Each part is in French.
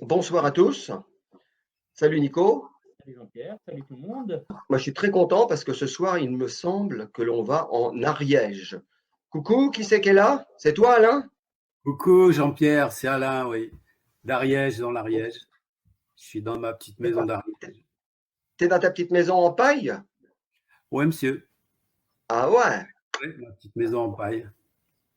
Bonsoir à tous. Salut Nico. Salut Jean-Pierre, salut tout le monde. Moi, je suis très content parce que ce soir, il me semble que l'on va en Ariège. Coucou, qui c'est qui est là? C'est toi, Alain? Coucou Jean-Pierre, c'est Alain, oui. D'Ariège, dans l'Ariège. Je suis dans ma petite maison d'Ariège. T'es dans ta petite maison en paille? Oui, monsieur. Ah ouais, Oui, ma petite maison en paille.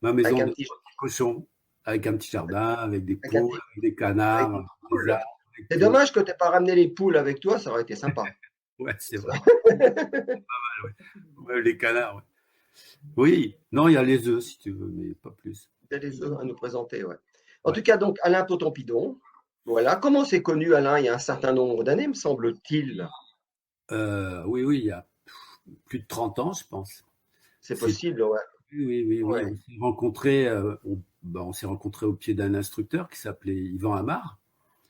Ma maison avec un de petit, cochon, avec un petit jardin, avec des avec un poules, petit- avec des avec canards, des des poules. arbres, avec C'est tout. dommage que t'aies pas ramené les poules avec toi, ça aurait été sympa. Ouais, c'est vrai. Ouais, les canards, ouais. Oui, non, il y a les œufs si tu veux, mais pas plus. T'as des œufs à nous présenter, ouais. En Ouais. tout cas, donc, Alain Potampidon. Voilà. Comment c'est connu, Alain, il y a un certain nombre d'années, me semble-t-il. Oui, il y a plus de 30 ans, je pense. C'est C'est possible, ouais. Oui. Ouais, On s'est rencontrés au pied d'un instructeur qui s'appelait Yvan Amar.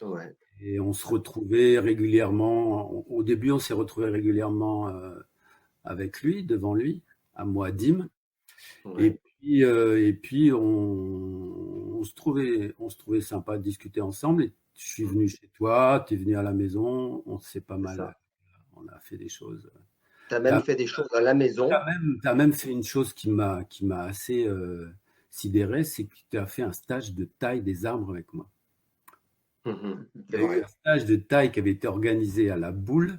ouais, Et on se retrouvait régulièrement. Au début, on s'est retrouvés régulièrement avec lui, devant lui, à Moadim. ouais. Et puis on se trouvait sympa de discuter ensemble. Et je suis venu chez toi, tu es venu à la maison, on s'est pas C'est mal, ça. on a fait des choses. T'as Tu même fait des choses à la maison. as même fait une chose qui m'a assez sidéré, c'est que tu as fait un stage de taille des arbres avec moi. Mhm. Il C'est y a eu vrai. un stage de taille qui avait été organisé à la Boule.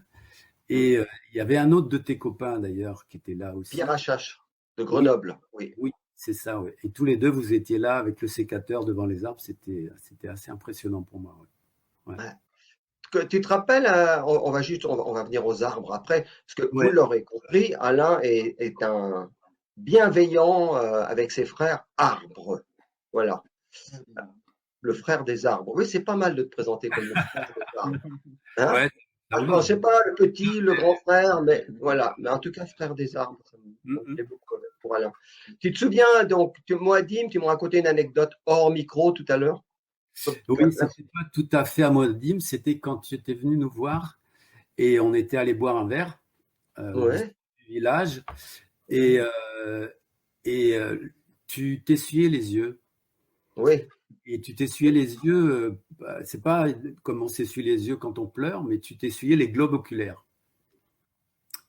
Et il y avait un autre de tes copains d'ailleurs qui était là Pierre aussi. Achache de Oui, Grenoble, oui. oui, c'est ça, ouais. Et tous les deux, vous étiez là avec le sécateur devant les arbres. C'était assez impressionnant pour moi. Ouais. Ouais. Tu te rappelles, on va juste, on va venir aux arbres après, parce que vous Ouais. l'aurez compris, Alain est un bienveillant avec ses frères arbres. Voilà, le frère des arbres. Oui, c'est pas mal de te présenter comme le frère des arbres. Hein? Ouais, Ah, je pensais sympa. pas le petit, le grand frère, mais voilà. Mais en tout cas, frère des arbres, ça me plaît beaucoup pour Alain. Tu te souviens, donc, moi, Dim, tu m'as raconté une anecdote hors micro tout à l'heure. Oui, c'était pas tout à fait à Modim, c'était quand tu étais venu nous voir et on était allé boire un verre au bistrot Ouais, du village et, euh, et tu t'essuyais les yeux. oui. Et tu t'essuyais les yeux, c'est pas comme on s'essuie les yeux quand on pleure, mais tu t'essuyais les globes oculaires.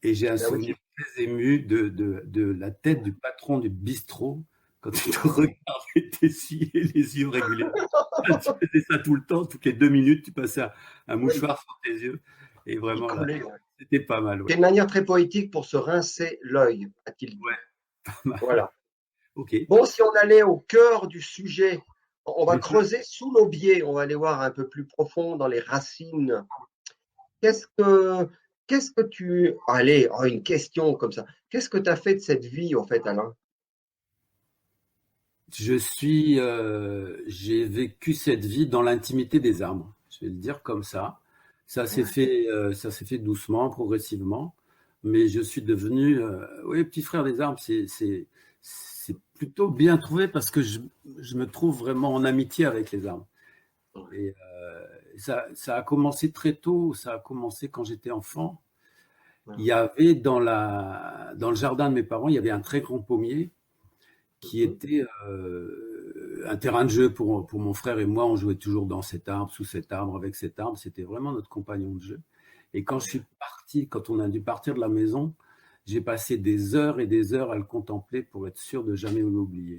Et j'ai un Ah oui. souvenir très ému de la tête du patron du bistrot quand il te Ah ouais. regardait t'essuyer les yeux régulièrement. Tu faisais ça tout le temps, toutes les 2 minutes, tu passais un Oui, mouchoir sur tes yeux. Et il vraiment, là, collait, ouais. c'était pas mal. Ouais. C'est une manière très poétique pour se rincer l'œil, a-t-il dit. Ouais, pas mal. Voilà. Ok. Bon, si on allait au cœur du sujet, on va Mhm. creuser sous l'aubier, on va aller voir un peu plus profond dans les racines. Qu'est-ce que, qu'est-ce que tu... Allez, oh, une question comme ça. Qu'est-ce que tu as fait de cette vie, en fait, Alain? J'ai vécu cette vie dans l'intimité des arbres. Je vais le dire comme ça. Ouais. Ça s'est fait doucement, progressivement, mais je suis devenu, oui, petit frère des arbres. C'est plutôt bien trouvé parce que je me trouve vraiment en amitié avec les arbres. Et ça a commencé très tôt. Ça a commencé quand j'étais enfant. Il y avait dans le jardin de mes parents, il y avait un très grand pommier qui Mhm. était un terrain de jeu pour mon frère et moi. On jouait toujours dans cet arbre, sous cet arbre, avec cet arbre. C'était vraiment notre compagnon de jeu. Et quand on a dû partir de la maison, j'ai passé des heures et des heures à le contempler pour être sûr de jamais l'oublier.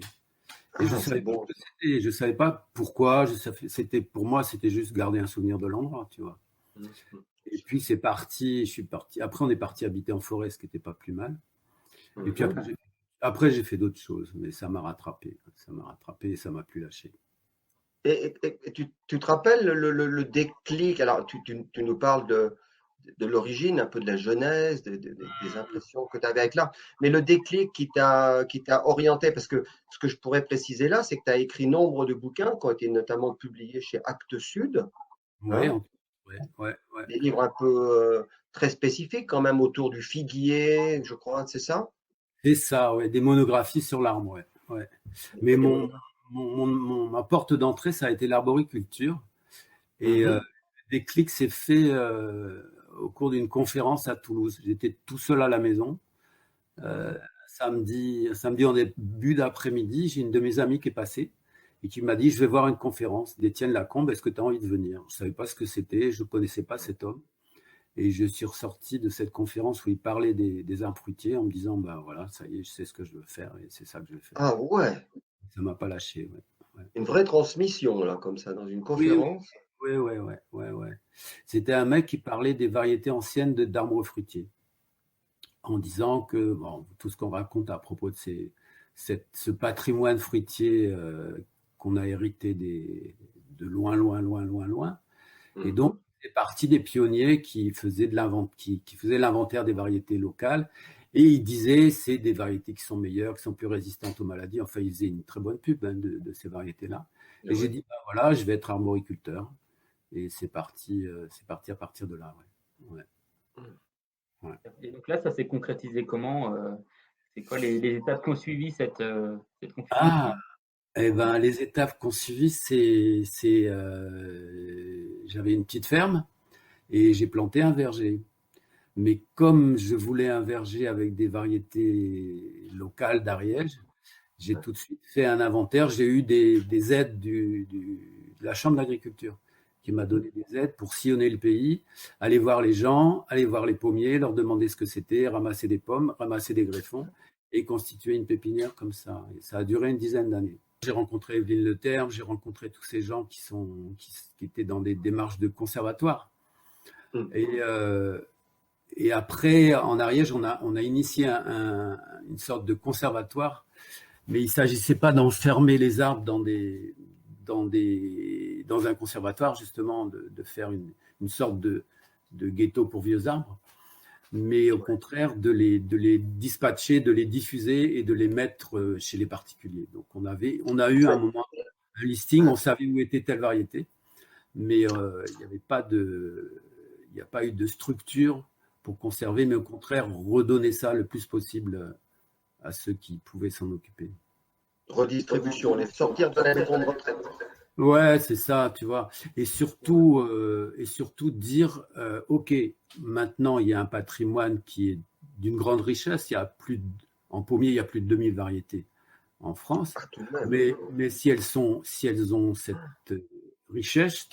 Et Ah, c'est beau. je savais pas pourquoi. C'était pour moi, c'était juste garder un souvenir de l'endroit, tu vois. Mhm. Et puis c'est parti. Je suis parti. Après, on est parti habiter en forêt, ce qui n'était pas plus mal. Et puis Mhm. après, j'ai fait d'autres choses, mais ça m'a rattrapé. Ça m'a rattrapé et ça m'a plus lâché. Et tu te rappelles le déclic? Alors, tu nous parles de l'origine, un peu de la genèse, des impressions que tu avais avec l'art, mais le déclic qui t'a orienté, parce que ce que je pourrais préciser là, c'est que tu as écrit nombre de bouquins qui ont été notamment publiés chez Actes Sud, Ouais, hein, ouais. des livres un peu très spécifiques quand même autour du figuier, je crois, c'est ça? C'est ça, ouais, des monographies sur l'arbre, ouais. Mais Et des monographies. ma porte d'entrée, ça a été l'arboriculture. Et Mhm. le déclic s'est fait au cours d'une conférence à Toulouse. J'étais tout seul à la maison. Ouais. Samedi en début d'après-midi, j'ai une de mes amies qui est passée et qui m'a dit, je vais voir une conférence d'Étienne Lacombe, est-ce que tu as envie de venir? Je ne savais pas ce que c'était, je ne connaissais pas cet homme. Et je suis ressorti de cette conférence où il parlait des arbres fruitiers en me disant, ben voilà, ça y est, je sais ce que je veux faire et c'est ça que je vais faire. Ah ouais, Ça ne m'a pas lâché. Ouais. une vraie transmission, là, comme ça, dans une Oui, conférence. ouais. C'était un mec qui parlait des variétés anciennes d'arbres fruitiers, en disant que bon, tout ce qu'on raconte à propos de ce patrimoine fruitier qu'on a hérité de loin. Et donc, c'est parti des pionniers qui faisaient l'inventaire des variétés locales. Et ils disaient c'est des variétés qui sont meilleures, qui sont plus résistantes aux maladies. Enfin, ils faisaient une très bonne pub de ces variétés-là. Et j'ai dit, ben voilà, je vais être arboriculteur. Et c'est parti à partir de là. Ouais. Et donc là, ça s'est concrétisé comment? C'est quoi les étapes qui ont suivi cette confirmation? Eh ben, les étapes qu'on suivi, j'avais une petite ferme et j'ai planté un verger. Mais comme je voulais un verger avec des variétés locales d'Ariège, j'ai tout de suite fait un inventaire. J'ai eu des aides de la Chambre d'agriculture qui m'a donné des aides pour sillonner le pays, aller voir les gens, aller voir les pommiers, leur demander ce que c'était, ramasser des pommes, ramasser des greffons et constituer une pépinière comme ça. Et ça a duré une dizaine d'années. J'ai rencontré Evelyne Le Terme, j'ai rencontré tous ces gens qui étaient dans des démarches de conservatoire. Et après, en Ariège, on a initié une sorte de conservatoire, mais il ne s'agissait pas d'enfermer les arbres dans un conservatoire, justement, de faire une sorte de ghetto pour vieux arbres, mais au contraire de les dispatcher, de les diffuser et de les mettre chez les particuliers. Donc on a eu à un moment un listing, on savait où était telle variété, mais il n'y a pas eu de structure pour conserver, mais au contraire redonner ça le plus possible à ceux qui pouvaient s'en occuper. Redistribution, les sortir de la maison de retraite. Ouais, c'est ça, tu vois. Et surtout dire, ok, maintenant il y a un patrimoine qui est d'une grande richesse. En pommier, il y a plus de 2000 variétés en France. Mais si elles ont cette richesse,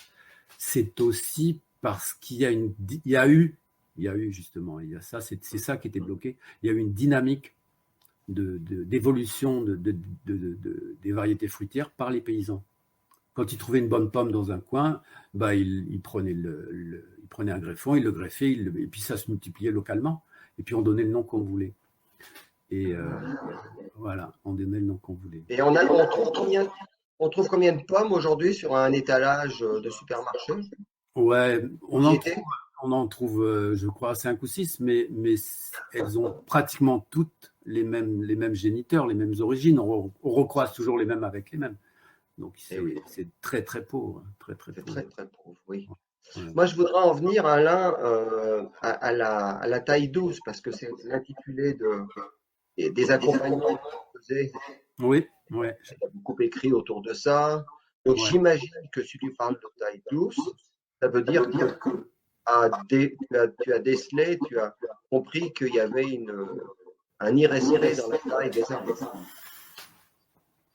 c'est aussi parce qu'il y a eu justement, c'est ça qui était bloqué. Il y a eu une dynamique d'évolution des variétés fruitières par les paysans. Quand ils trouvaient une bonne pomme dans un coin, ils prenaient un greffon, ils le greffaient, et puis ça se multipliait localement. Et puis on donnait le nom qu'on voulait. Et voilà, on donnait le nom qu'on voulait. Et on trouve combien de pommes aujourd'hui sur un étalage de supermarché? Ouais, on en trouve, je crois, 5 ou 6, mais elles ont pratiquement toutes les mêmes géniteurs, les mêmes origines. On recroise toujours les mêmes avec les mêmes. Donc c'est très très pauvre. Très pauvre, oui. Ouais. Moi, je voudrais en venir, Alain, à la taille douce, parce que c'est l'intitulé des accompagnements que vous faisiez. Oui. Il y a beaucoup écrit autour de ça. Donc, j'imagine que si tu parles de taille douce, ça veut dire que tu as décelé, tu as compris qu'il y avait un irrespect dans la taille des arbres.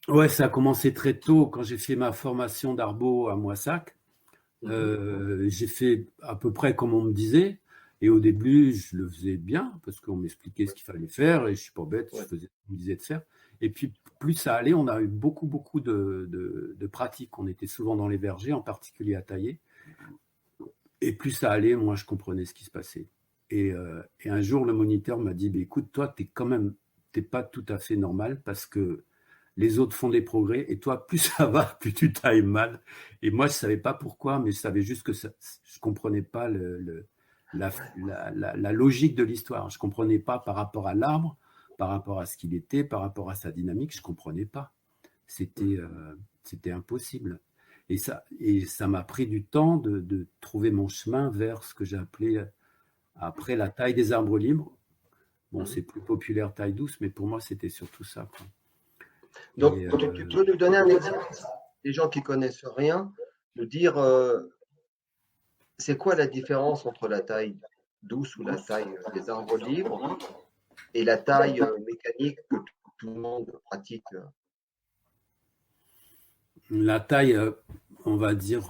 Ouais, ça a commencé très tôt quand j'ai fait ma formation d'arbo à Moissac. J'ai fait à peu près comme on me disait. Et au début, je le faisais bien parce qu'on m'expliquait ce qu'il fallait faire et je suis pas bête, je faisais ce qu'on me disait de faire. Et puis, plus ça allait, on a eu beaucoup de pratiques. On était souvent dans les vergers, en particulier à tailler. Et plus ça allait, moi, je comprenais ce qui se passait. Et un jour, le moniteur m'a dit, écoute, toi, t'es pas tout à fait normal parce que les autres font des progrès et toi, plus ça va, plus tu tailles mal. Et moi, je savais pas pourquoi, mais je savais juste que je comprenais pas la logique de l'histoire. Je comprenais pas par rapport à l'arbre, par rapport à ce qu'il était, par rapport à sa dynamique. Je comprenais pas. C'était impossible. Et ça m'a pris du temps de trouver mon chemin vers ce que j'ai appelé après la taille des arbres libres. Bon, c'est plus populaire taille douce, mais pour moi, c'était surtout ça, quoi. Donc, tu peux nous donner un exemple, les gens qui connaissent rien, de dire c'est quoi la différence entre la taille douce ou la taille des arbres libres et la taille mécanique que tout le monde pratique? La taille, on va dire,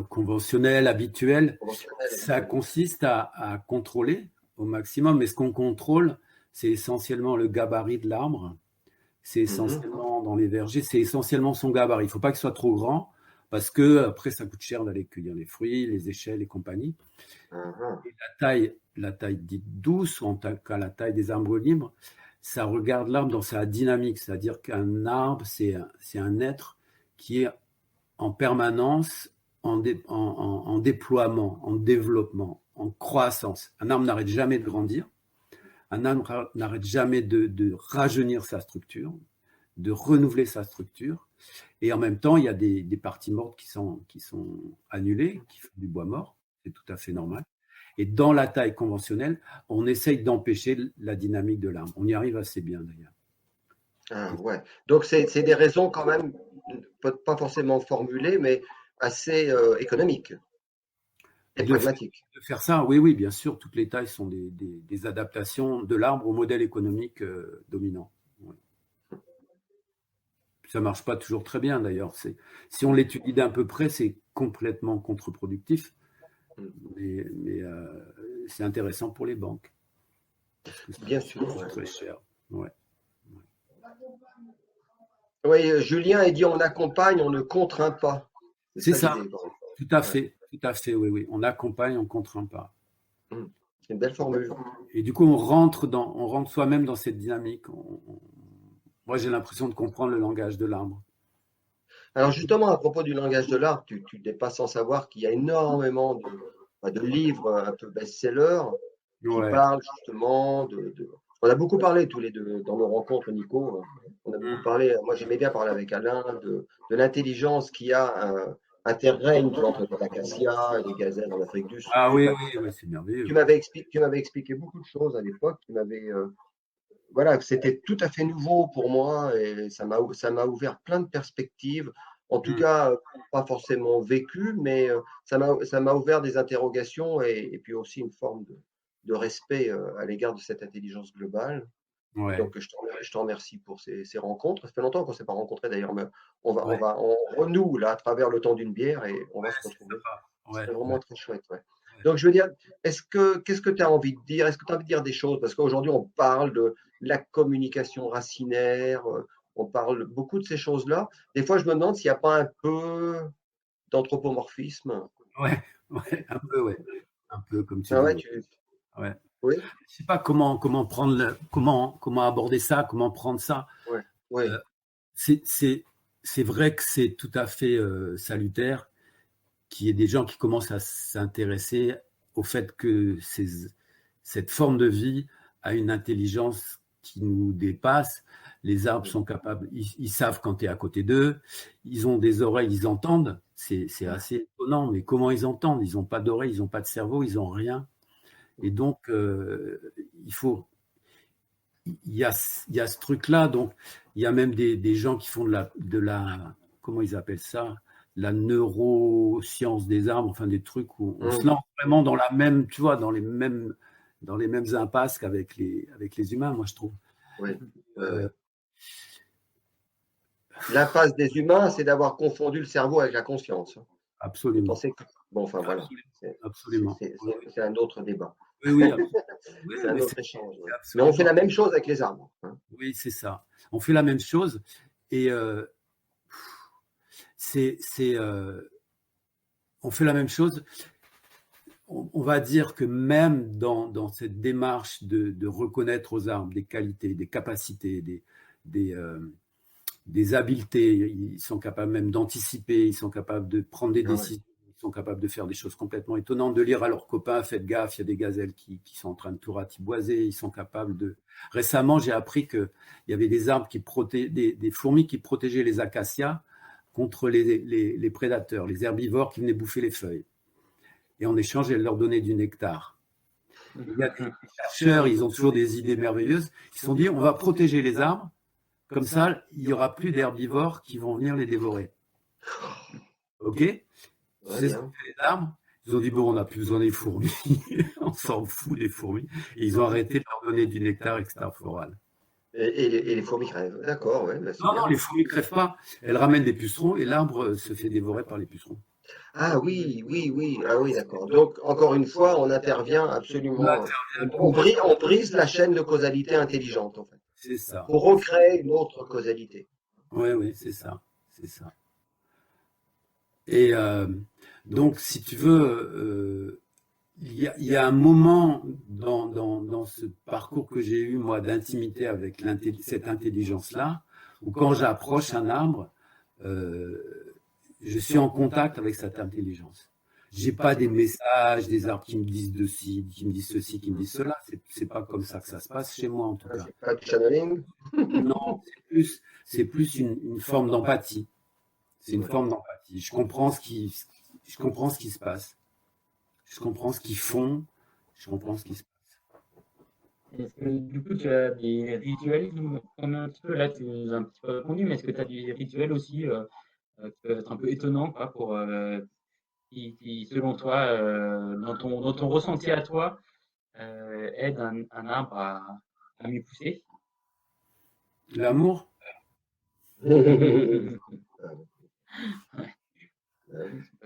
conventionnelle, habituelle, ça consiste à contrôler au maximum. Mais ce qu'on contrôle, c'est essentiellement le gabarit de l'arbre. C'est essentiellement dans les vergers, c'est essentiellement son gabarit. Il ne faut pas qu'il soit trop grand parce que après ça coûte cher d'aller cueillir les fruits, les échelles et compagnie. Et la taille dite douce, ou en tout cas la taille des arbres libres, ça regarde l'arbre dans sa dynamique. C'est-à-dire qu'un arbre, c'est un être qui est en permanence en déploiement, en développement, en croissance. Un arbre n'arrête jamais de grandir. Un arbre n'arrête jamais de rajeunir sa structure, de renouveler sa structure. Et en même temps, il y a des parties mortes qui sont annulées, qui font du bois mort. C'est tout à fait normal. Et dans la taille conventionnelle, on essaye d'empêcher la dynamique de l'arbre. On y arrive assez bien d'ailleurs. Ah, ouais. Donc, c'est des raisons quand même, pas forcément formulées, mais assez économiques et pragmatiques. De faire ça, oui, bien sûr. Toutes les tailles sont des adaptations de l'arbre au modèle économique dominant. Ouais. Ça ne marche pas toujours très bien d'ailleurs. Si on l'étudie d'un peu près, c'est complètement contre-productif. Mais c'est intéressant pour les banques. Bien sûr. C'est très cher. Ouais. Oui, Julien a dit on accompagne, on ne contraint pas. C'est ça. Tout à fait, oui. On accompagne, on ne contraint pas. C'est une belle formule. Et du coup, on rentre soi-même dans cette dynamique. Moi, j'ai l'impression de comprendre le langage de l'arbre. Alors justement, à propos du langage de l'arbre, tu n'es pas sans savoir qu'il y a énormément de livres un peu best-sellers qui parlent justement On a beaucoup parlé tous les deux dans nos rencontres, Nico. On a beaucoup parlé, moi j'aimais bien parler avec Alain de l'intelligence qu'il y a interrègne entre les acacias et les gazelles en Afrique du Sud. Ah oui, c'est merveilleux. Tu m'avais expliqué beaucoup de choses à l'époque. Voilà, c'était tout à fait nouveau pour moi et ça m'a ouvert plein de perspectives. En tout cas, pas forcément vécu, mais ça m'a ouvert des interrogations et puis aussi une forme de respect à l'égard de cette intelligence globale. Ouais. Donc, je te remercie pour ces rencontres. Ça fait longtemps qu'on ne s'est pas rencontrés d'ailleurs, mais on renoue là à travers le temps d'une bière et on va se retrouver. C'est vraiment très chouette. Ouais. Donc, je veux dire, qu'est-ce que tu as envie de dire? Est-ce que tu as envie de dire des choses? Parce qu'aujourd'hui, on parle de la communication racinaire, on parle beaucoup de ces choses-là. Des fois, je me demande s'il n'y a pas un peu d'anthropomorphisme. Ouais, un peu, un peu comme tu dis. Ouais. Oui. Je sais pas comment aborder ça, comment prendre ça. Ouais. C'est vrai que c'est tout à fait salutaire qu'il y ait des gens qui commencent à s'intéresser au fait que cette forme de vie a une intelligence qui nous dépasse. Les arbres sont capables, ils savent quand tu es à côté d'eux, ils ont des oreilles, ils entendent. C'est assez étonnant, mais comment ils entendent? Ils n'ont pas d'oreilles, ils n'ont pas de cerveau, ils n'ont rien. Et donc, il y a ce truc-là. Donc, il y a même des gens qui font de la comment ils appellent ça, la neuroscience des arbres, enfin des trucs où on se lance vraiment dans la même, tu vois, dans les mêmes impasses qu'avec les humains, moi je trouve. Oui. L'impasse des humains, c'est d'avoir confondu le cerveau avec la conscience. Absolument. Bon, enfin voilà. Absolument. C'est un autre débat. Oui, c'est un autre échange. Mais on fait la même chose avec les arbres. Oui, c'est ça. On fait la même chose et on fait la même chose. On va dire que même dans cette démarche de reconnaître aux arbres des qualités, des capacités, des habiletés, ils sont capables même d'anticiper, ils sont capables de prendre des décisions. Ils sont capables de faire des choses complètement étonnantes, de lire à leurs copains, faites gaffe, il y a des gazelles qui sont en train de tout ratiboiser, ils sont capables de... Récemment, j'ai appris qu'il y avait des arbres des fourmis qui protégeaient les acacias contre les prédateurs, les herbivores qui venaient bouffer les feuilles. Et en échange, elles leur donnaient du nectar. Il y a des chercheurs, ils ont toujours des idées merveilleuses, ils se sont dit, on va protéger les arbres, comme ça, il n'y aura plus d'herbivores qui vont venir les dévorer. OK ? C'est ce que fait les arbres. Ils ont dit, bon, on n'a plus besoin des fourmis. On s'en fout des fourmis. Et ils ont arrêté de leur donner du nectar extrafloral. Et les fourmis crèvent. D'accord, ouais, bah, c'est Non, non, bien. les fourmis ne crèvent pas. Elles ramènent des pucerons et l'arbre se fait dévorer par les pucerons. Ah oui, oui, oui, ah oui, d'accord. Donc, encore une fois, on intervient On absolument. intervient On brise la chaîne de causalité intelligente, en fait, C'est ça. pour recréer une autre causalité. Oui, oui, c'est ça. C'est ça. Et donc, si tu veux, il y a un moment dans ce parcours que j'ai eu, moi, d'intimité avec cette intelligence-là, où quand j'approche un arbre, je suis en contact avec cette intelligence. J'ai pas des messages, des arbres qui me disent de ci, qui me disent ceci, qui me disent cela. C'est pas comme ça que ça se passe chez moi, en tout Ah, cas. c'est pas du channeling? Non, c'est plus une forme d'empathie. C'est une Ouais. forme d'empathie. Je comprends ce qui se passe. Je comprends ce qu'ils font. Je comprends ce qui se passe. Est-ce que du coup, tu as des rituels qui me prennent un petit peu, là, tu nous as un petit peu répondu, mais est-ce que tu as des rituels aussi qui peuvent être un peu étonnants, quoi, qui, selon toi, dans ton ressenti à toi, aident un arbre à mieux pousser? L'amour? Oui,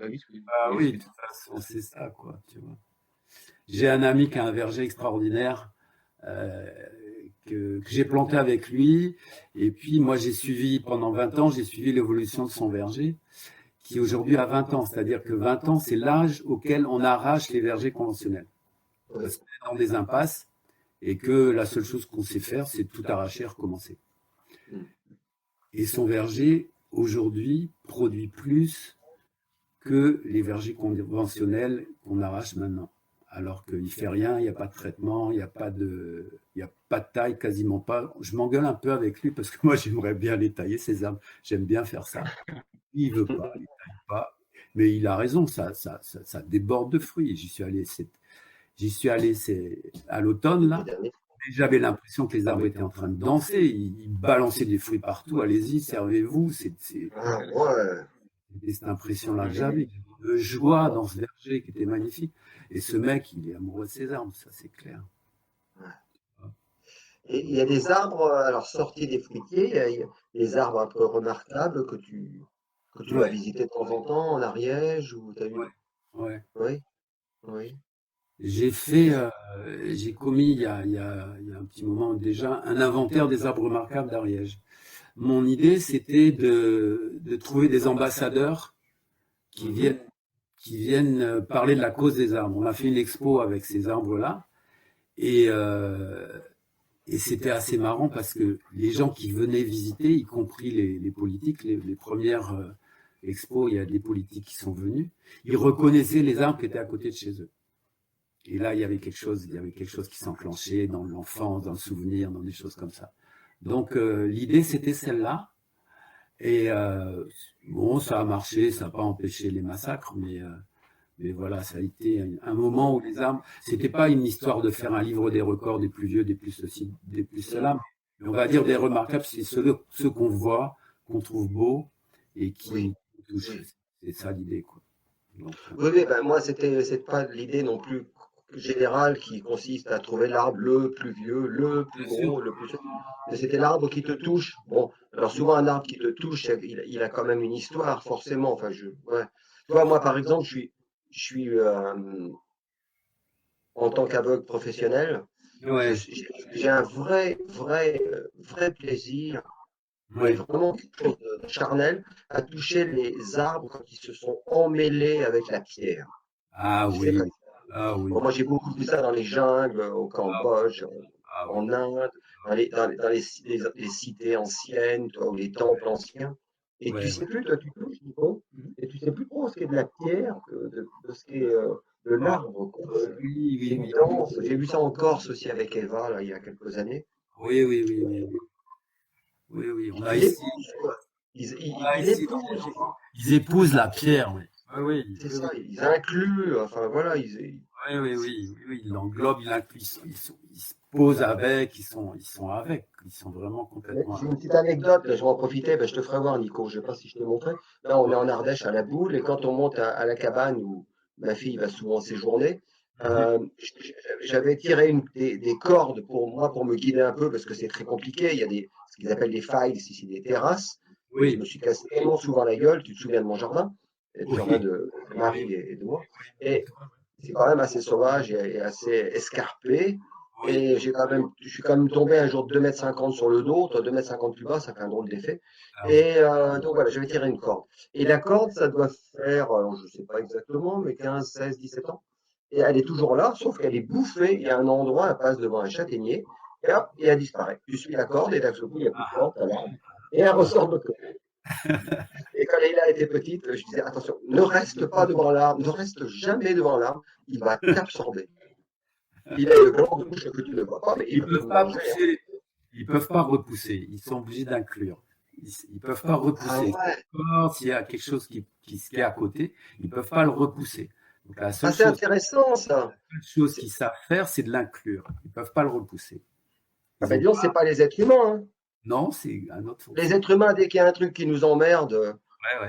oui, Ah oui, de toute façon, c'est ça, quoi. Tu vois. J'ai un ami qui a un verger extraordinaire euh, que j'ai planté avec lui. Et puis, moi, j'ai suivi, pendant 20 ans, j'ai suivi l'évolution de son verger, qui aujourd'hui a 20 ans. C'est-à-dire que 20 ans, c'est l'âge auquel on arrache les vergers conventionnels. Parce qu'on est dans des impasses et que la seule chose qu'on sait faire, c'est tout arracher et recommencer. Et son verger, aujourd'hui, produit plus que les vergers conventionnels qu'on arrache maintenant. Alors qu'il ne fait rien, il n'y a pas de traitement, il n'y a pas de taille, quasiment pas. Je m'engueule un peu avec lui parce que moi, j'aimerais bien les tailler, ces arbres. J'aime bien faire ça. Il ne veut pas, il ne taille pas. Mais il a raison, ça déborde de fruits. J'y suis allé à l'automne, là. J'avais l'impression que les arbres étaient en train de danser. Ils balançaient des fruits partout. Allez-y, servez-vous. C'était cette impression-là que j'avais. De joie dans ce verger qui était magnifique. Et ce mec, il est amoureux de ses arbres, ça c'est clair. Et il y a des arbres, alors sortis des fruitiers, il y a des arbres un peu remarquables que tu vas visiter de temps en temps en Ariège ou t'as eu. Ouais. Oui, oui. J'ai commis il y a un petit moment déjà un inventaire des arbres remarquables d'Ariège. Mon idée, c'était de trouver des ambassadeurs qui viennent parler de la cause des arbres. On a fait une expo avec ces arbres-là et c'était assez marrant parce que les gens qui venaient visiter, y compris les politiques, les premières expos, il y a des politiques qui sont venus, ils reconnaissaient les arbres qui étaient à côté de chez eux. Et là, il y avait quelque chose qui s'enclenchait dans l'enfance, dans le souvenir, dans des choses comme ça. Donc l'idée, c'était celle-là. Et bon, ça a marché, ça n'a pas empêché les massacres, mais voilà, ça a été un moment où les arbres, c'était pas une histoire de faire un livre des records des plus vieux, des plus ceci, des plus cela, mais on va dire des remarquables, c'est ceux qu'on voit, qu'on trouve beaux et qui touchent. C'est ça l'idée, quoi. Donc, Oui, ben moi, c'est pas l'idée non plus générale qui consiste à trouver l'arbre le plus vieux, le plus gros, le plus. Mais c'était l'arbre qui te touche. Bon, alors souvent, un arbre qui te touche, il a quand même une histoire, forcément. Enfin, ouais. Tu vois, moi, par exemple, je suis en tant qu'aveugle professionnel, ouais. j'ai un vrai plaisir, mais vraiment quelque chose de charnel, à toucher les arbres quand ils se sont emmêlés avec la pierre. Ah Tu sais, oui, ah oui. bon, moi j'ai beaucoup vu ça dans les jungles, au Cambodge, en Inde, dans les cités anciennes, toi, ou les temples anciens. Et tu sais plus, toi tu touches, Nico, et tu sais plus trop ce qui est de la pierre que de ce qui est de l'arbre, quoi. C'est évident. J'ai vu ça en Corse aussi avec Eva, là, il y a quelques années. Oui, oui, oui, oui. Oui, oui. On a Il ici. épouse, quoi. Ah, Il ici, épouse. ils épousent la pierre, oui. Oui, oui, C'est oui, ça, ils incluent, enfin voilà, oui, oui, oui, oui, ils l'englobent, ils incluent, ils se posent avec, ils sont avec, ils sont vraiment complètement J'ai avec. une petite anecdote, là, je vais en profiter, ben, je te ferai voir, Nico. Je ne sais pas si je t'ai montré. Là, on est en Ardèche à la Boule, et quand on monte à la cabane où ma fille va souvent séjourner, J'avais tiré des cordes pour me guider un peu, parce que c'est très compliqué. Il y a ce qu'ils appellent des files, ici, des terrasses. Et je me suis cassé tellement souvent la gueule. Tu te souviens de mon jardin, et du jardin de Marie et de moi. Et c'est quand même assez sauvage et assez escarpé. Et je suis quand même tombé un jour de 2,50 m sur le dos. Toi, 2,50 m plus bas, ça fait un drôle d'effet. Et donc voilà, j'avais tiré une corde. Et la corde, ça doit faire, je ne sais pas exactement, mais 15, 16, 17 ans. Et elle est toujours là, sauf qu'elle est bouffée. Il y a un endroit, elle passe devant un châtaignier, et hop, et elle disparaît. Tu suis la corde, et d'un seul coup, il n'y a plus de corde, et elle ressort de l'autre côté. Et quand Leïla était petite, je disais, attention, ne reste pas devant l'arbre, ne reste jamais devant l'arbre, il va t'absorber. Il a une grande bouche que tu ne vois pas, mais il Ils va ne te peuvent pas manger. pousser, ils peuvent pas repousser. Ils sont obligés d'inclure. Ils ne peuvent pas repousser. S'il y a quelque chose qui est à côté, ils ne peuvent pas le repousser. Donc la seule C'est intéressant, ça. chose qu'ils savent faire, c'est de l'inclure. Ils ne peuvent pas le repousser. Disons, ce n'est pas les êtres humains. Hein. Non, c'est un autre fonction. Les êtres humains, dès qu'il y a un truc qui nous emmerde,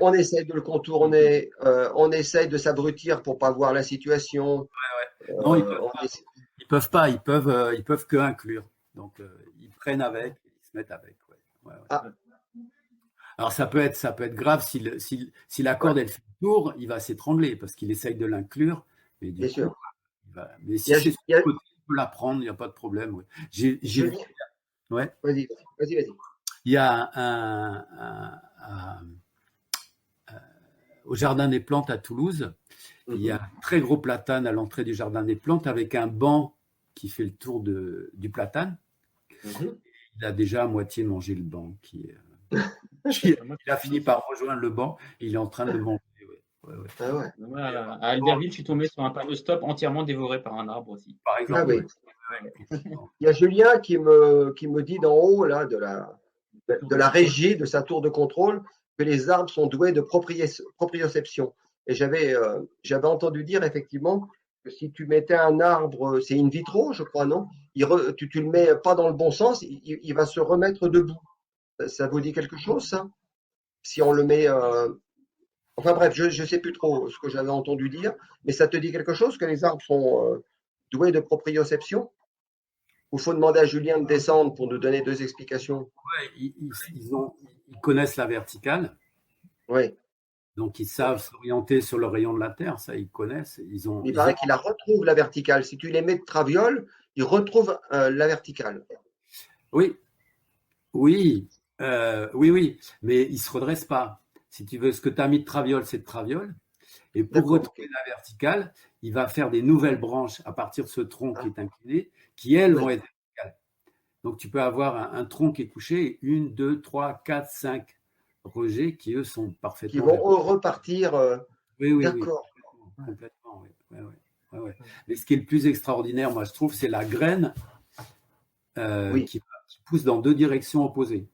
on essaye de le contourner, on essaye de s'abrutir pour pas voir la situation. Non, ils peuvent pas. Ils peuvent que inclure. Donc ils prennent avec, ils se mettent avec. Alors ça peut être grave si la corde elle fait le tour, il va s'étrangler parce qu'il essaye de l'inclure. Mais du coup, mais si c'est sur le côté, il peut la prendre, il n'y a pas de problème. Ouais. Vas-y. Il y a au Jardin des Plantes à Toulouse, il y a un très gros platane à l'entrée du Jardin des Plantes avec un banc qui fait le tour du platane. Il a déjà à moitié mangé le banc. Il a fini par rejoindre le banc. Il est en train de le manger. À Albertville, je suis tombé sur un panneau stop entièrement dévoré par un arbre aussi. Par exemple. Il y a Julien qui me dit d'en haut là, de la régie, de sa tour de contrôle, que les arbres sont doués de proprioception. Et j'avais entendu dire effectivement que si tu mettais un arbre, c'est in vitro, je crois, non? Tu le mets pas dans le bon sens, il va se remettre debout. Ça vous dit quelque chose, ça? Si on le met. Enfin bref, je ne sais plus trop ce que j'avais entendu dire, mais ça te dit quelque chose que les arbres sont doués de proprioception? Ou faut demander à Julien de descendre pour nous donner 2 explications? Ils connaissent la verticale. Oui. Donc, ils savent s'orienter sur le rayon de la Terre, ça, ils connaissent. Il paraît qu'ils la retrouvent, la verticale. Si tu les mets de traviole, ils retrouvent la verticale. Oui. Mais ils ne se redressent pas. Si tu veux, ce que tu as mis de traviole, c'est de traviole. Et pour retrouver la verticale, il va faire des nouvelles branches à partir de ce tronc qui est incliné, qui, elles, vont être verticales. Donc, tu peux avoir un tronc qui est couché, 1, 2, 3, 4, 5 rejets qui, eux, sont parfaitement. Qui vont repartir. Oui. D'accord. Complètement, oui. Mais ce qui est le plus extraordinaire, moi, je trouve, c'est la graine qui pousse dans 2 directions opposées.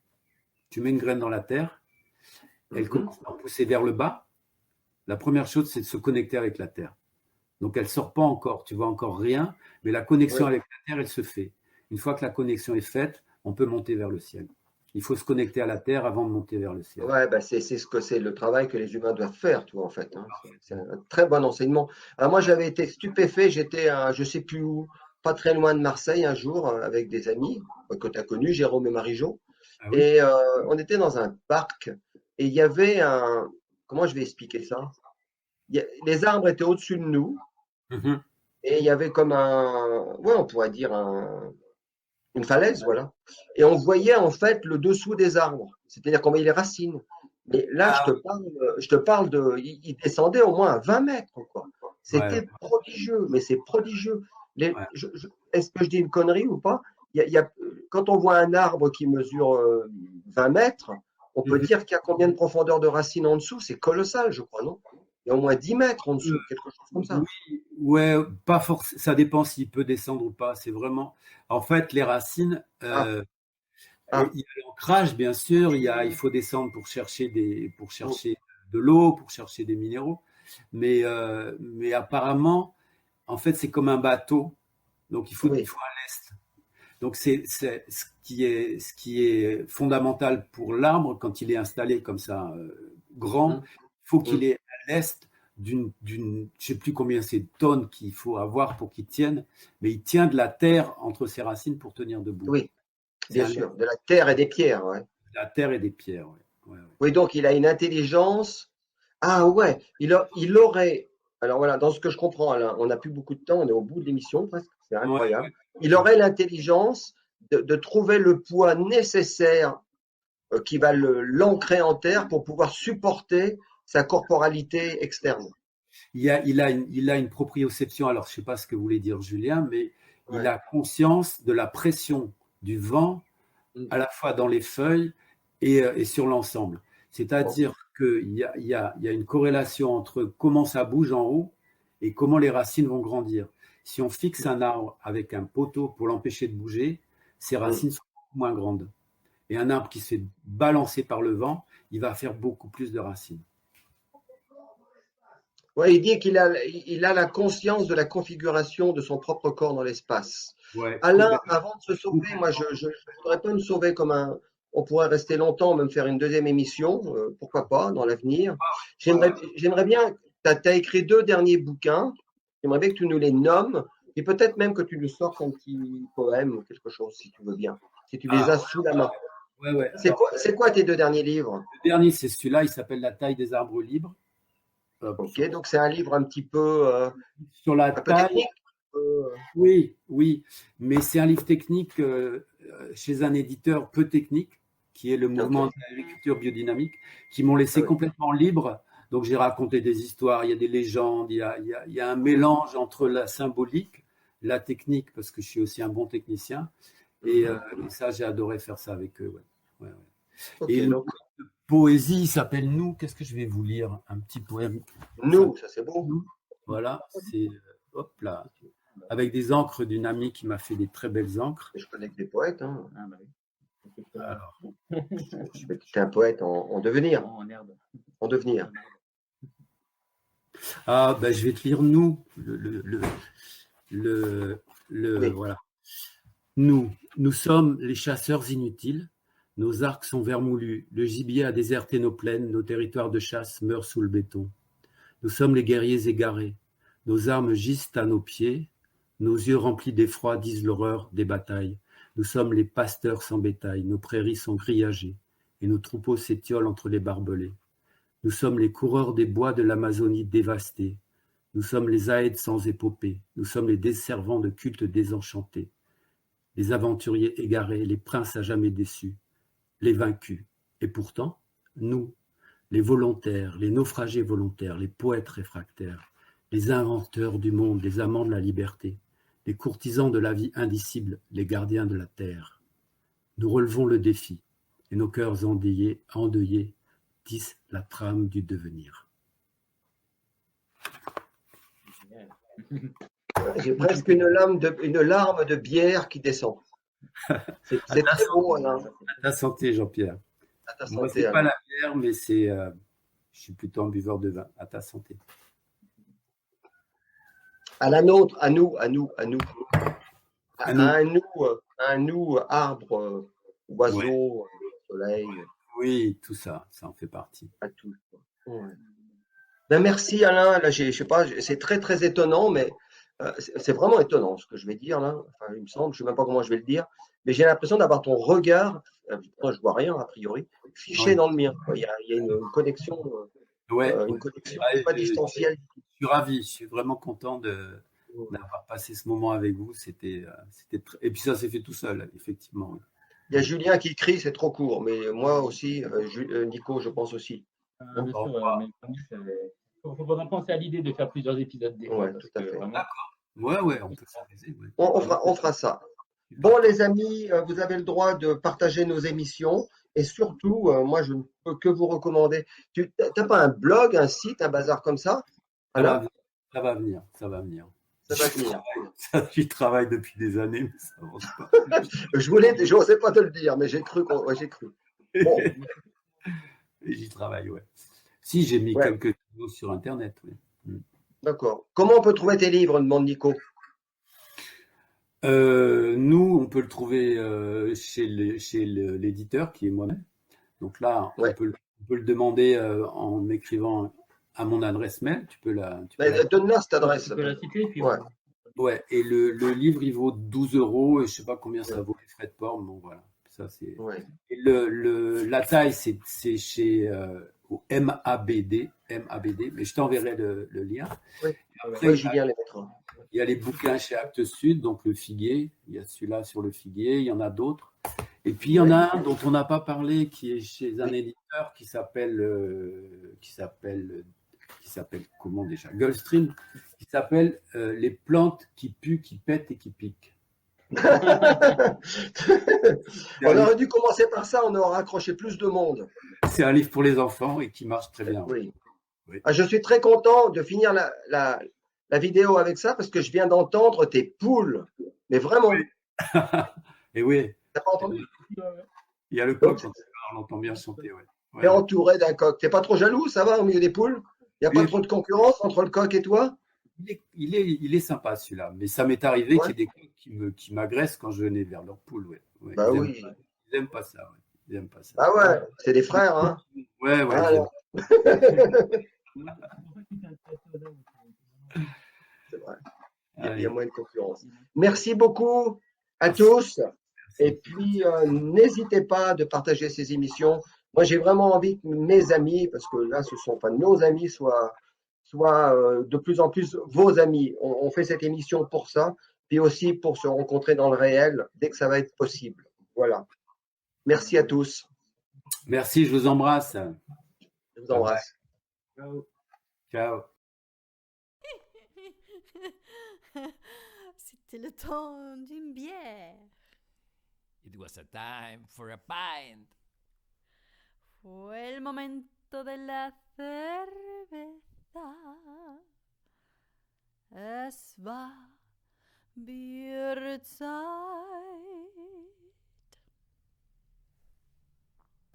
Tu mets une graine dans la terre, elle commence à pousser vers le bas. La première chose, c'est de se connecter avec la terre. Donc, elle ne sort pas encore, tu vois encore rien, mais la connexion avec la terre, elle se fait. Une fois que la connexion est faite, on peut monter vers le ciel. Il faut se connecter à la terre avant de monter vers le ciel. Ouais, c'est le travail que les humains doivent faire, tu vois, en fait. Hein. C'est un très bon enseignement. Alors moi, j'avais été stupéfait. J'étais à, je sais plus où, pas très loin de Marseille un jour, avec des amis que tu as connus, Jérôme et Marie-Jo. Et on était dans un parc et il y avait comment je vais expliquer ça? Les arbres étaient au-dessus de nous et il y avait comme on pourrait dire une falaise, voilà. Et on voyait en fait le dessous des arbres, c'est-à-dire qu'on voyait les racines. Mais là, je te parle il descendait au moins à 20 mètres, quoi. C'était prodigieux, mais c'est prodigieux. Est-ce que je dis une connerie ou pas? Quand on voit un arbre qui mesure 20 mètres, on peut dire qu'il y a combien de profondeur de racines en dessous? C'est colossal, je crois, non? Il y a au moins 10 mètres en dessous, quelque chose comme ça. Oui, pas forcément. Ça dépend s'il peut descendre ou pas. C'est vraiment. En fait, les racines, il y a l'ancrage, bien sûr. Il faut descendre pour chercher de l'eau, pour chercher des minéraux. Mais apparemment, en fait, c'est comme un bateau. Donc, il faut à l'est. Donc, c'est ce qui est fondamental pour l'arbre quand il est installé comme ça, grand. Il faut qu'il est à l'est je sais plus combien c'est de tonnes qu'il faut avoir pour qu'il tienne, mais il tient de la terre entre ses racines pour tenir debout. Oui, C'est bien sûr, de la terre et des pierres. Ouais. de la terre et des pierres. Ouais. Ouais, ouais. Oui, donc il a une intelligence. Ah ouais, il aurait. Alors voilà, dans ce que je comprends, Alain, on n'a plus beaucoup de temps, on est au bout de l'émission presque, c'est incroyable. Ouais. Il aurait l'intelligence de trouver le poids nécessaire qui va l'ancrer en terre pour pouvoir supporter sa corporalité externe. Il a une proprioception, alors je ne sais pas ce que voulait dire Julien, mais Ouais. il a conscience de la pression du vent à la fois dans les feuilles et sur l'ensemble. C'est-à-dire qu'il y a une corrélation entre comment ça bouge en haut et comment les racines vont grandir. Si on fixe un arbre avec un poteau pour l'empêcher de bouger, ses racines sont beaucoup moins grandes. Et un arbre qui se fait balancer par le vent, il va faire beaucoup plus de racines. Ouais, il dit qu'il a la conscience de la configuration de son propre corps dans l'espace. Ouais, Alain, avant de se sauver, moi, je ne voudrais pas me sauver comme un. On pourrait rester longtemps, même faire une deuxième émission, pourquoi pas, dans l'avenir. J'aimerais bien. Tu as écrit 2 derniers bouquins. J'aimerais bien que tu nous les nommes et peut-être même que tu nous sortes un petit poème ou quelque chose, si tu veux bien. Si tu les as sous la main. Ouais. C'est quoi tes 2 derniers livres? Le dernier, c'est celui-là, il s'appelle La taille des arbres libres. Ok, donc c'est un livre un petit peu, sur la un peu taille. technique. Oui, mais c'est un livre technique chez un éditeur peu technique, qui est le mouvement de l'agriculture biodynamique, qui m'ont laissé complètement libre. Donc j'ai raconté des histoires, il y a des légendes, il y a un mélange entre la symbolique, la technique, parce que je suis aussi un bon technicien, et ça j'ai adoré faire ça avec eux. Ouais. Okay, et donc, le poésie s'appelle Nous. Qu'est-ce que je vais vous lire? Un petit poème. Nous, ça c'est beau. Nous. Voilà, c'est hop là, avec des encres d'une amie qui m'a fait des très belles encres. Je connais que des poètes. Hein. Ah, bah oui. Alors, tu es un poète en devenir. En devenir. Ah, ben je vais te lire Nous. Voilà. Nous sommes les chasseurs inutiles. Nos arcs sont vermoulus. Le gibier a déserté nos plaines. Nos territoires de chasse meurent sous le béton. Nous sommes les guerriers égarés. Nos armes gisent à nos pieds. Nos yeux remplis d'effroi disent l'horreur des batailles. Nous sommes les pasteurs sans bétail. Nos prairies sont grillagées. Et nos troupeaux s'étiolent entre les barbelés. Nous sommes les coureurs des bois de l'Amazonie dévastés. Nous sommes les aèdes sans épopée. Nous sommes les desservants de cultes désenchantés. Les aventuriers égarés, les princes à jamais déçus. Les vaincus. Et pourtant, nous, les volontaires, les naufragés volontaires, les poètes réfractaires, les inventeurs du monde, les amants de la liberté, les courtisans de la vie indicible, les gardiens de la terre. Nous relevons le défi, et nos cœurs endeuillés tissent la trame du devenir. J'ai presque une larme de bière qui descend. C'est très beau, Alain. À ta santé, Jean-Pierre. À ta Moi, santé, c'est pas Alain. la bière, mais c'est. Je suis plutôt un buveur de vin. À ta santé. À la nôtre, à nous. À un nous, arbre, oiseau, soleil. Oui, tout ça, ça en fait partie. À tout. Ouais. Ben merci, Alain. Là, je sais pas, c'est très très étonnant, mais c'est vraiment étonnant ce que je vais dire là. Enfin, il me semble, je sais même pas comment je vais le dire, mais j'ai l'impression d'avoir ton regard. Je vois rien a priori, fiché dans le mien. Il y a une connexion, une connexion pas distancielle. Je suis ravi, je suis vraiment content d'avoir passé ce moment avec vous. C'était et puis ça s'est fait tout seul, effectivement. Il y a Julien qui crie, c'est trop court, mais moi aussi, Nico, je pense aussi. Bien sûr, mais il faudra penser à l'idée de faire plusieurs épisodes des fois. Ouais, tout à fait. D'accord. Ouais, on peut s'organiser. Ouais. On fera ça. Bon, les amis, vous avez le droit de partager nos émissions et surtout, moi, je ne peux que vous recommander. Tu n'as pas un blog, un site, un bazar comme ça? Ça va venir. Ça va venir. J'y travaille depuis des années, mais ça avance pas. Je n'osais pas te le dire, mais j'ai cru. Bon. Et j'y travaille, ouais. Si, j'ai mis quelques vidéos sur Internet, oui. D'accord. Comment on peut trouver tes livres, demande Nico? Nous, on peut le trouver chez l'éditeur qui est moi-même. Donc là, on peut le demander en m'écrivant à mon adresse mail. Tu peux la. Donne-la cette adresse. Tu peux la citer, puis Ouais. Ouais, et le livre, il vaut 12 euros et je sais pas combien ça vaut les frais de port. Bon, voilà. Ça, c'est. Ouais. Et la taille, c'est chez au MABD, mais je t'enverrai le lien. Oui, Après, ouais, Julien les mettra. il y a les bouquins chez Actes Sud, donc le figuier. Il y a celui-là sur le figuier, il y en a d'autres. Et puis il y en a un dont on n'a pas parlé, qui est chez un éditeur qui s'appelle comment déjà? Gulfstream, qui s'appelle Les plantes qui puent, qui pètent et qui piquent. On aurait dû commencer par ça, on aurait accroché plus de monde. C'est un livre pour les enfants et qui marche très bien. Oui. Oui. Ah, je suis très content de finir la vidéo avec ça parce que je viens d'entendre tes poules. Mais vraiment. Oui. Et oui. T'as pas entendu? Il y a le coq, on l'entend bien chanter. Ouais. T'es entouré d'un coq. T'es pas trop jaloux, ça va, au milieu des poules? Il n'y a pas trop de concurrence entre le coq et toi? Il est sympa celui-là, mais ça m'est arrivé qu'il y ait des coqs qui m'agressent quand je venais vers leur poule. Ouais. Bah oui. Ils n'aiment pas ça. Ils aiment pas ça. Ah ouais, c'est des frères, hein? Ouais. C'est vrai. Il y a moins de concurrence. Merci beaucoup à tous. Et puis, n'hésitez pas de partager ces émissions. Moi, j'ai vraiment envie que mes amis, parce que là, ce ne sont pas nos amis, soient de plus en plus vos amis. On fait cette émission pour ça, puis aussi pour se rencontrer dans le réel dès que ça va être possible. Voilà. Merci à tous. Merci, je vous embrasse. Je vous embrasse. Ciao. C'était le temps d'une bière. It was a time for a pint. Fue el momento de la cerveza. Es war Bierzeit.